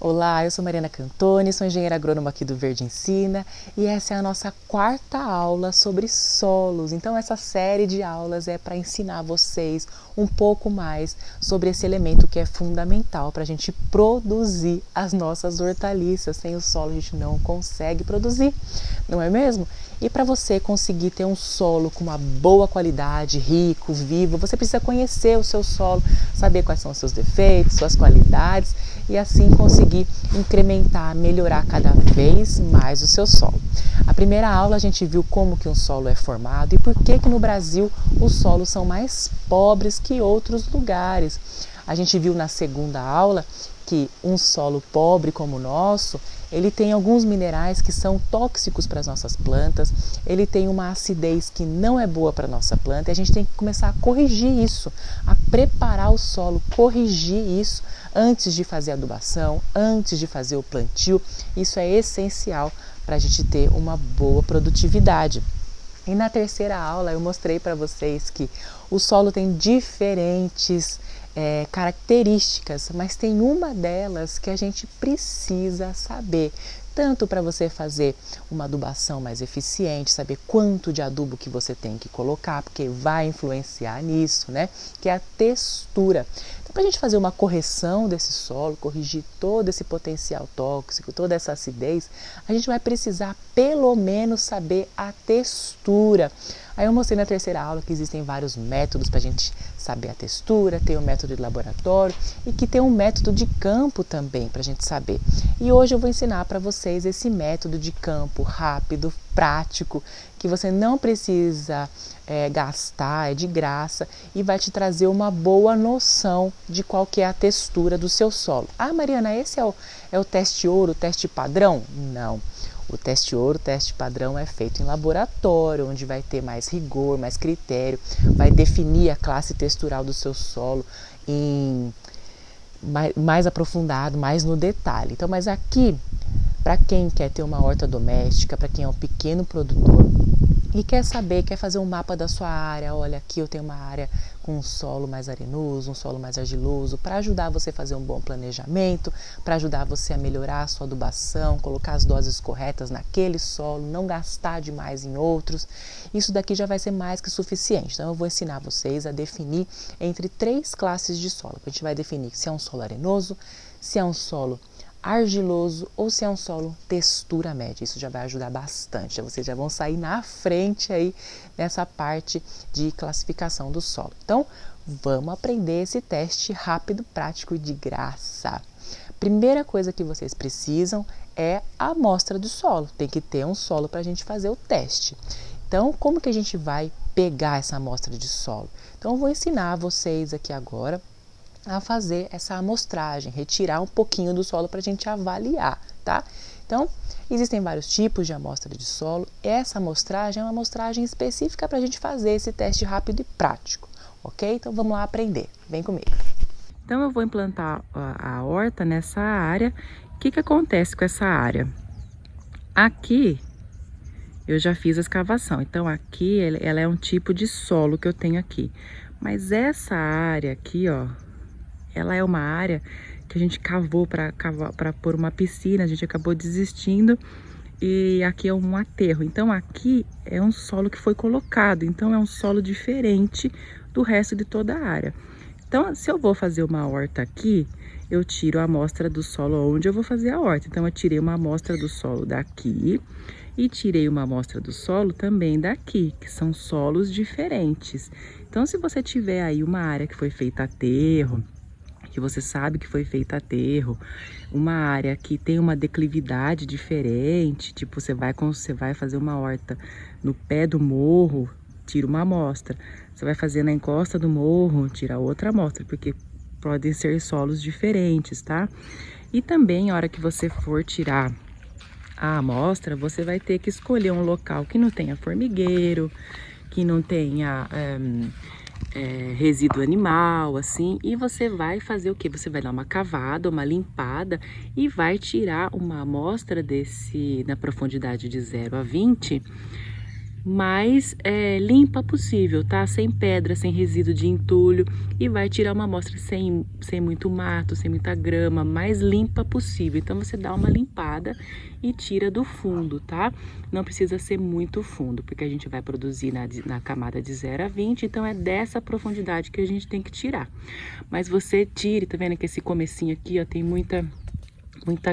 Olá, eu sou Mariana Cantoni, sou engenheira agrônoma aqui do Verde Ensina e essa é a nossa quarta aula sobre solos. Então essa série de aulas é para ensinar vocês um pouco mais sobre esse elemento que é fundamental para a gente produzir as nossas hortaliças. Sem o solo a gente não consegue produzir, não é mesmo? E para você conseguir ter um solo com uma boa qualidade, rico, vivo, você precisa conhecer o seu solo, saber quais são os seus defeitos, suas qualidades e assim conseguir incrementar, melhorar cada vez mais o seu solo. A primeira aula a gente viu como que um solo é formado e por que no Brasil os solos são mais pobres que outros lugares. A gente viu na segunda aula que um solo pobre como o nosso, ele tem alguns minerais que são tóxicos para as nossas plantas, ele tem uma acidez que não é boa para a nossa planta e a gente tem que começar a corrigir isso, a preparar o solo, corrigir isso antes de fazer a adubação, antes de fazer o plantio. Isso é essencial para a gente ter uma boa produtividade. E na terceira aula eu mostrei para vocês que o solo tem diferentes características, mas tem uma delas que a gente precisa saber, tanto para você fazer uma adubação mais eficiente, saber quanto de adubo que você tem que colocar, porque vai influenciar nisso, né? Que é a textura. Então, para a gente fazer uma correção desse solo, corrigir todo esse potencial tóxico, toda essa acidez, a gente vai precisar pelo menos saber a textura. Aí eu mostrei na terceira aula que existem vários métodos para a gente saber a textura, tem o método de laboratório e que tem um método de campo também para a gente saber. E hoje eu vou ensinar para vocês esse método de campo rápido, prático, que você não precisa gastar, é de graça e vai te trazer uma boa noção de qual que é a textura do seu solo. Ah, Mariana, esse é o teste ouro, o teste padrão? Não. O teste ouro, o teste padrão é feito em laboratório, onde vai ter mais rigor, mais critério, vai definir a classe textural do seu solo mais aprofundado, mais no detalhe. Então, mas aqui, para quem quer ter uma horta doméstica, para quem é um pequeno produtor e quer saber, quer fazer um mapa da sua área, olha, aqui eu tenho uma área com um solo mais arenoso, um solo mais argiloso, para ajudar você a fazer um bom planejamento, para ajudar você a melhorar a sua adubação, colocar as doses corretas naquele solo, não gastar demais em outros. Isso daqui já vai ser mais que suficiente. Então eu vou ensinar vocês a definir entre 3 classes de solo. A gente vai definir se é um solo arenoso, se é um solo argiloso ou se é um solo textura média. Isso já vai ajudar bastante, vocês já vão sair na frente aí nessa parte de classificação do solo. Então, vamos aprender esse teste rápido, prático e de graça. Primeira coisa que vocês precisam é a amostra do solo. Tem que ter um solo para a gente fazer o teste. Então, como que a gente vai pegar essa amostra de solo? Então, eu vou ensinar vocês aqui agora a fazer essa amostragem, retirar um pouquinho do solo para a gente avaliar, tá? Então, existem vários tipos de amostra de solo. Essa amostragem é uma amostragem específica para a gente fazer esse teste rápido e prático, ok? Então, vamos lá aprender. Vem comigo. Então, eu vou implantar a horta nessa área. O que acontece com essa área? Aqui, eu já fiz a escavação. Então, aqui, ela é um tipo de solo que eu tenho aqui. Mas essa área aqui, ó, ela é uma área que a gente cavou para pôr uma piscina, a gente acabou desistindo e aqui é um aterro. Então aqui é um solo que foi colocado, então é um solo diferente do resto de toda a área. Então, se eu vou fazer uma horta aqui, eu tiro a amostra do solo onde eu vou fazer a horta. Então eu tirei uma amostra do solo daqui e tirei uma amostra do solo também daqui, que são solos diferentes. Então, se você tiver aí uma área que foi feita a aterro, que você sabe que foi feita a aterro, uma área que tem uma declividade diferente, tipo você vai fazer uma horta no pé do morro, tira uma amostra. Você vai fazer na encosta do morro, tira outra amostra, porque podem ser solos diferentes, tá? E também, a hora que você for tirar a amostra, você vai ter que escolher um local que não tenha formigueiro, que não tenha resíduo animal, assim, e você vai fazer o que? Você vai dar uma cavada, uma limpada e vai tirar uma amostra na profundidade de 0 a 20 mais limpa possível, tá? Sem pedra, sem resíduo de entulho, e vai tirar uma amostra sem muito mato, sem muita grama, mais limpa possível. Então você dá uma limpada e tira do fundo, tá? Não precisa ser muito fundo, porque a gente vai produzir na camada de 0 a 20, então é dessa profundidade que a gente tem que tirar. Mas você tire, tá vendo que esse comecinho aqui, ó, tem muita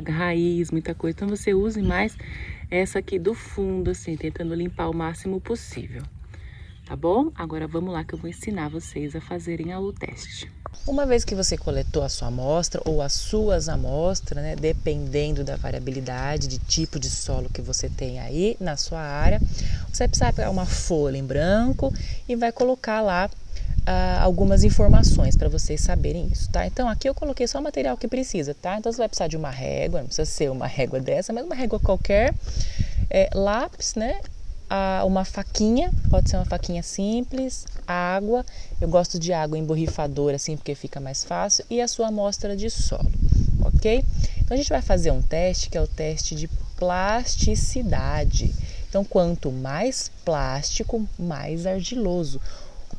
raiz, muita coisa, então você use mais essa aqui do fundo, assim, tentando limpar o máximo possível, tá bom? Agora vamos lá que eu vou ensinar vocês a fazerem o teste. Uma vez que você coletou a sua amostra ou as suas amostras, né, dependendo da variabilidade de tipo de solo que você tem aí na sua área, você vai precisar pegar uma folha em branco e vai colocar lá algumas informações para vocês saberem isso, tá? Então aqui eu coloquei só o material que precisa, tá? Então você vai precisar de uma régua, não precisa ser uma régua dessa, mas uma régua qualquer, lápis, né? Uma faquinha, pode ser uma faquinha simples, água, eu gosto de água em borrifador assim porque fica mais fácil, e a sua amostra de solo, ok? Então a gente vai fazer um teste que é o teste de plasticidade. Então quanto mais plástico, mais argiloso.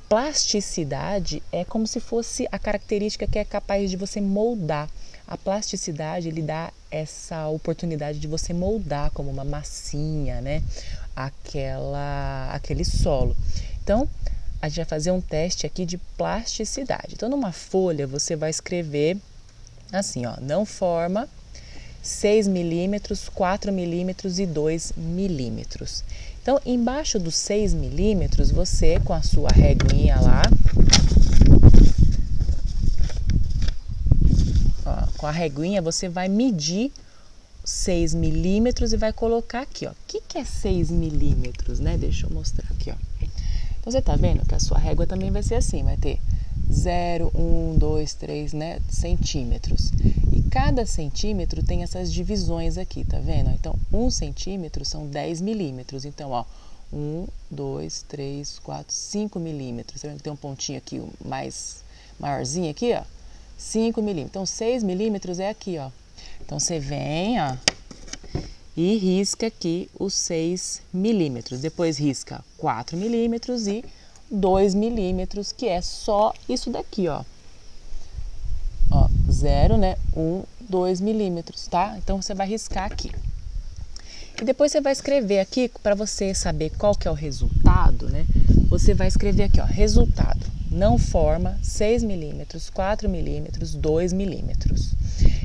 Plasticidade é como se fosse a característica que é capaz de você moldar. A plasticidade, ele dá essa oportunidade de você moldar como uma massinha, né? Aquele solo. Então, a gente vai fazer um teste aqui de plasticidade. Então, numa folha, você vai escrever assim, ó, não forma 6 milímetros, 4 milímetros e 2 milímetros. Então, embaixo dos 6 milímetros, você, com a sua reguinha lá, ó, com a reguinha, você vai medir 6 milímetros e vai colocar aqui, ó. O que é 6 milímetros, né? Deixa eu mostrar aqui, ó. Então, você tá vendo que a sua régua também vai ser assim, vai ter 0, 1, 2, 3, né, centímetros. E cada centímetro tem essas divisões aqui, tá vendo? Então, 1 centímetro são 10 milímetros. Então, ó, 1, 2, 3, 4, 5 milímetros. Tá vendo que tem um pontinho aqui mais maiorzinho aqui, ó? 5 milímetros. Então, 6 milímetros é aqui, ó. Então, você vem, ó, e risca aqui os 6 milímetros. Depois risca 4 milímetros e 2 milímetros, que é só isso daqui, ó. Ó, 0, né? 1, 2 milímetros, tá? Então, você vai riscar aqui. E depois você vai escrever aqui, para você saber qual que é o resultado, né? Você vai escrever aqui, ó, resultado. Não forma 6 milímetros, 4 milímetros, 2 milímetros.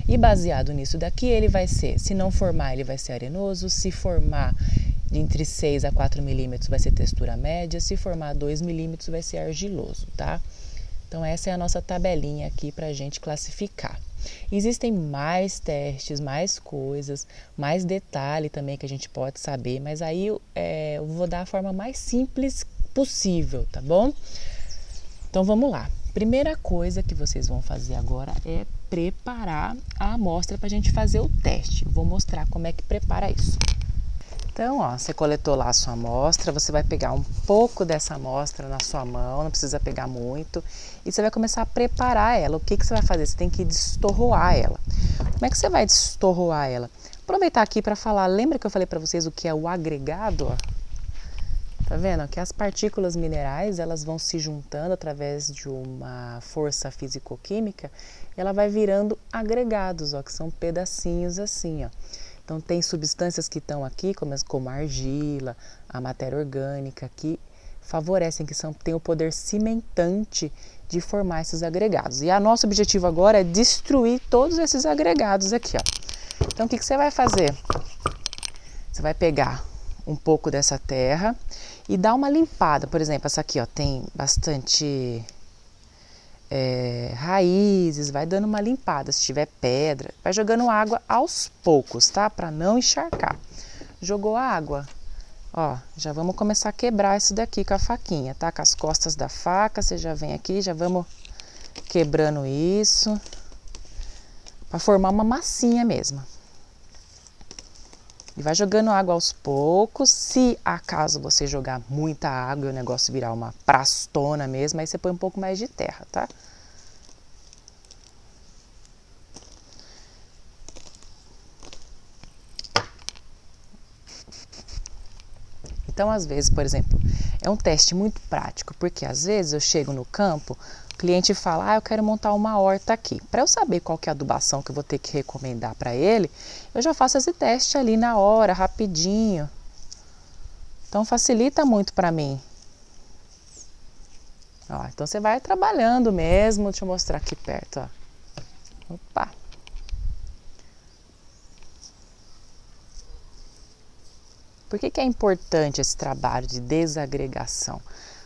E baseado nisso daqui, ele vai ser, se não formar, ele vai ser arenoso, se formar entre 6 a 4 milímetros vai ser textura média, se formar 2 milímetros vai ser argiloso, tá? Então essa é a nossa tabelinha aqui para a gente classificar. Existem mais testes, mais coisas, mais detalhe também que a gente pode saber, mas aí eu vou dar a forma mais simples possível, tá bom? Então vamos lá. Primeira coisa que vocês vão fazer agora é preparar a amostra para a gente fazer o teste. Eu vou mostrar como é que prepara isso. Então, ó, você coletou lá a sua amostra, você vai pegar um pouco dessa amostra na sua mão, não precisa pegar muito, e você vai começar a preparar ela. O que você vai fazer? Você tem que destorroar ela. Como é que você vai destorroar ela? Aproveitar aqui para falar, lembra que eu falei para vocês o que é o agregado? Ó? Tá vendo? Que as partículas minerais, elas vão se juntando através de uma força físico-química, e ela vai virando agregados, ó, que são pedacinhos assim, ó. Então, tem substâncias que estão aqui, como a argila, a matéria orgânica, que favorecem, que têm o poder cimentante de formar esses agregados. E o nosso objetivo agora é destruir todos esses agregados aqui, ó. Então, o que você vai fazer? Você vai pegar um pouco dessa terra e dar uma limpada. Por exemplo, essa aqui, ó, tem bastante raízes, vai dando uma limpada. Se tiver pedra, vai jogando água aos poucos, tá? Para não encharcar. Jogou a água, ó, já vamos começar a quebrar isso daqui com a faquinha, tá? Com as costas da faca, você já vem aqui, já vamos quebrando isso, para formar uma massinha mesmo. E vai jogando água aos poucos. Se acaso você jogar muita água e o negócio virar uma prastona mesmo, aí você põe um pouco mais de terra, tá? Então, às vezes, por exemplo, é um teste muito prático, porque às vezes eu chego no campo, o cliente fala, eu quero montar uma horta aqui. Para eu saber qual que é a adubação que eu vou ter que recomendar para ele, eu já faço esse teste ali na hora, rapidinho. Então, facilita muito para mim. Ó, então, você vai trabalhando mesmo. Deixa eu mostrar aqui perto. Ó. Opa! Por que é importante esse trabalho de desagregação?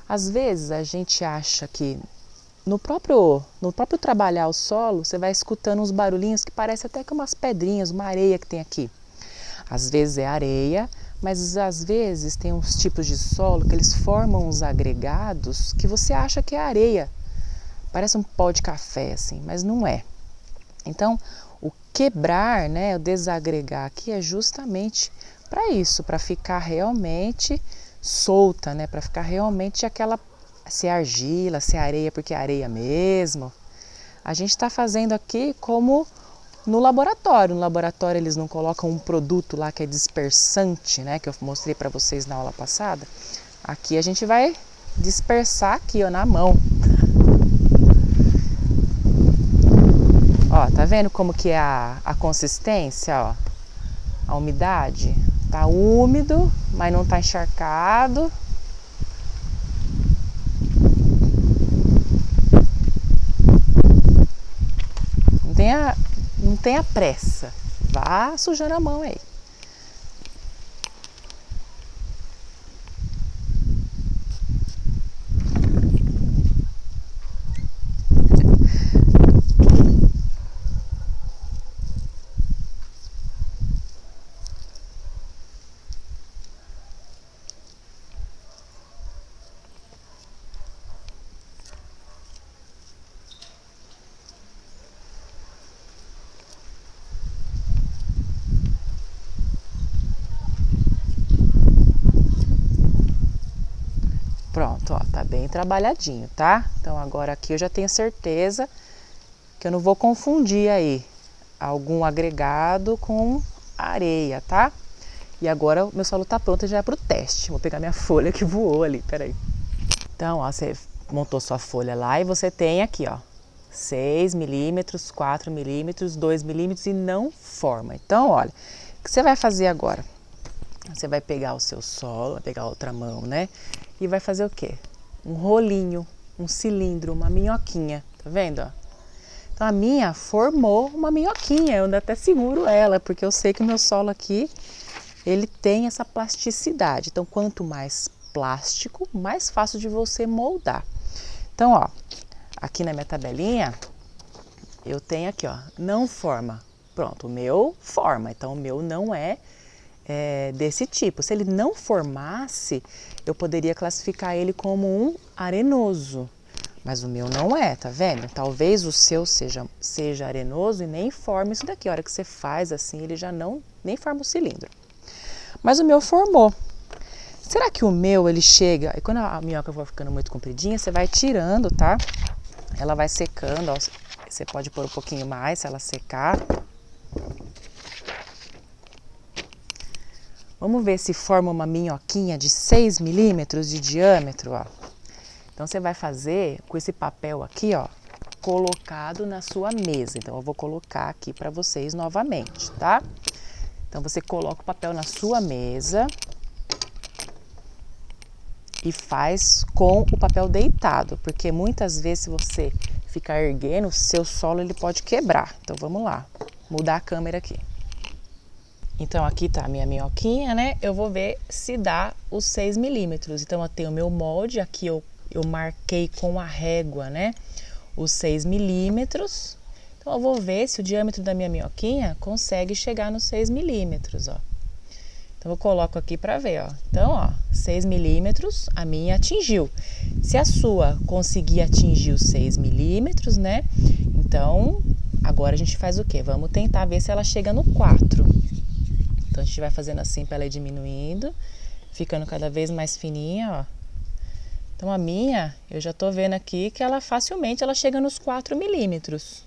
Às vezes, a gente acha que no próprio trabalhar o solo, você vai escutando uns barulhinhos que parece até que umas pedrinhas, uma areia que tem aqui. Às vezes é areia, mas às vezes tem uns tipos de solo que eles formam uns agregados que você acha que é areia. Parece um pó de café, assim, mas não é. Então, o quebrar, né, o desagregar aqui é justamente para isso, para ficar realmente solta, né, para ficar realmente aquela, se é argila, se é areia, porque é areia mesmo. A gente está fazendo aqui como no laboratório. No laboratório eles não colocam um produto lá que é dispersante, né, que eu mostrei para vocês na aula passada. Aqui a gente vai dispersar aqui, ó, na mão. Ó, tá vendo como que é a consistência, ó? A umidade. Tá úmido, mas não tá encharcado. Não tenha pressa. Vá sujando a mão aí. Pronto, ó, tá bem trabalhadinho, tá? Então agora aqui eu já tenho certeza que eu não vou confundir aí algum agregado com areia, tá? E agora o meu solo tá pronto já é pro teste. Vou pegar minha folha que voou ali, peraí. Então, ó, você montou sua folha lá e você tem aqui, ó, 6 milímetros, 4 milímetros, 2 milímetros e não forma. Então, olha, o que você vai fazer agora? Você vai pegar o seu solo, vai pegar a outra mão, né? E vai fazer o quê? Um rolinho, um cilindro, uma minhoquinha, tá vendo, ó? Então a minha formou uma minhoquinha, eu ainda até seguro ela, porque eu sei que o meu solo aqui, ele tem essa plasticidade. Então quanto mais plástico, mais fácil de você moldar. Então, ó, aqui na minha tabelinha, eu tenho aqui, ó, não forma. Pronto, o meu forma, então o meu não é desse tipo. Se ele não formasse, eu poderia classificar ele como um arenoso, mas o meu não é, tá vendo? Talvez o seu seja arenoso e nem forme isso daqui. A hora que você faz assim, ele já nem forma o cilindro. Mas o meu formou. Será que o meu, ele chega... E quando a minhoca for ficando muito compridinha, você vai tirando, tá? Ela vai secando, ó. Você pode pôr um pouquinho mais se ela secar. Vamos ver se forma uma minhoquinha de 6 milímetros de diâmetro, ó. Então, você vai fazer com esse papel aqui, ó, colocado na sua mesa. Então, eu vou colocar aqui para vocês novamente, tá? Então, você coloca o papel na sua mesa e faz com o papel deitado, porque muitas vezes se você ficar erguendo, o seu solo ele pode quebrar. Então, vamos lá, mudar a câmera aqui. Então, aqui tá a minha minhoquinha, né? Eu vou ver se dá os 6 milímetros. Então, eu tenho o meu molde, aqui eu marquei com a régua, né? Os 6 milímetros. Então, eu vou ver se o diâmetro da minha minhoquinha consegue chegar nos 6 milímetros, ó. Então, eu coloco aqui pra ver, ó. Então, ó, 6 milímetros, a minha atingiu. Se a sua conseguir atingir os 6 milímetros, né? Então, agora a gente faz o quê? Vamos tentar ver se ela chega no 4. Então, a gente vai fazendo assim para ela ir diminuindo, ficando cada vez mais fininha, ó. Então, a minha, eu já tô vendo aqui que ela facilmente ela chega nos 4 milímetros.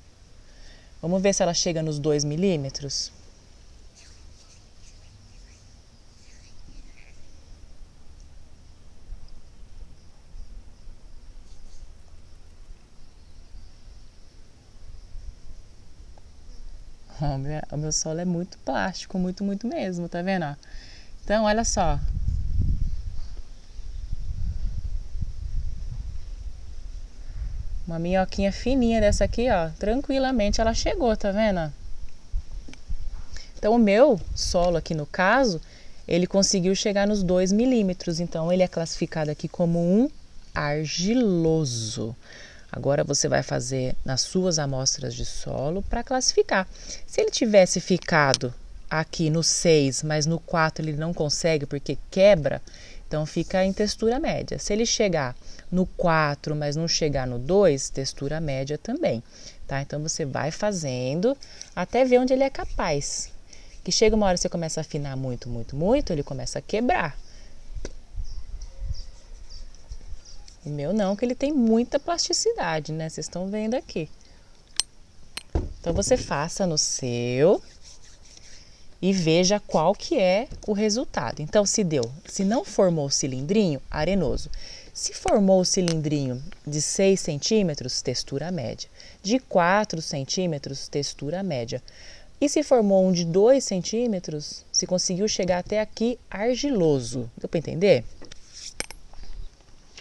Vamos ver se ela chega nos 2 milímetros. Não, o meu solo é muito plástico, muito, muito mesmo, tá vendo? Ó? Então, olha só. Uma minhoquinha fininha dessa aqui, ó, tranquilamente ela chegou, tá vendo? Então, o meu solo aqui no caso, ele conseguiu chegar nos 2 milímetros. Então, ele é classificado aqui como um argiloso. Agora, você vai fazer nas suas amostras de solo para classificar. Se ele tivesse ficado aqui no 6, mas no 4 ele não consegue porque quebra, então fica em textura média. Se ele chegar no 4, mas não chegar no 2, textura média também, tá? Então, você vai fazendo até ver onde ele é capaz. Que chega uma hora que você começa a afinar muito, muito, muito, ele começa a quebrar. O meu não, que ele tem muita plasticidade, né? Vocês estão vendo aqui. Então, você faça no seu e veja qual que é o resultado. Então, se não formou o cilindrinho, arenoso. Se formou o cilindrinho de 6 centímetros, textura média. De 4 centímetros, textura média. E se formou um de 2 centímetros, se conseguiu chegar até aqui, argiloso. Deu para entender?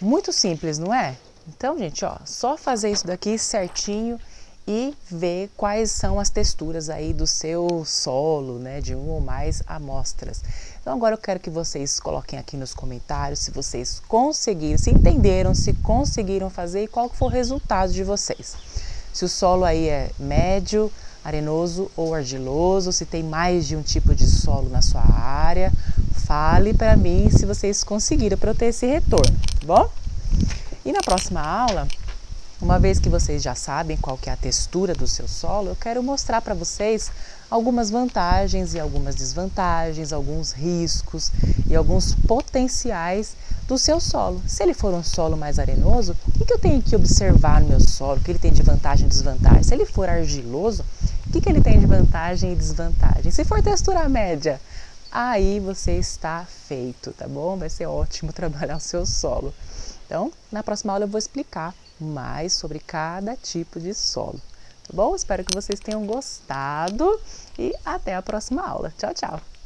Muito simples, não é? Então, gente, ó, só fazer isso daqui certinho e ver quais são as texturas aí do seu solo, né, de uma ou mais amostras. Então, agora eu quero que vocês coloquem aqui nos comentários se vocês conseguiram, se entenderam, se conseguiram fazer e qual foi o resultado de vocês. Se o solo aí é médio, arenoso ou argiloso, se tem mais de um tipo de solo na sua área, fale para mim se vocês conseguiram para eu ter esse retorno, tá bom? E na próxima aula, uma vez que vocês já sabem qual que é a textura do seu solo, eu quero mostrar para vocês algumas vantagens e algumas desvantagens, alguns riscos e alguns potenciais do seu solo. Se ele for um solo mais arenoso, o que eu tenho que observar no meu solo? O que ele tem de vantagem e desvantagem? Se ele for argiloso, o que ele tem de vantagem e desvantagem? Se for textura média, aí você está feito, tá bom? Vai ser ótimo trabalhar o seu solo. Então, na próxima aula eu vou explicar mais sobre cada tipo de solo, tá bom? Espero que vocês tenham gostado e até a próxima aula. Tchau, tchau!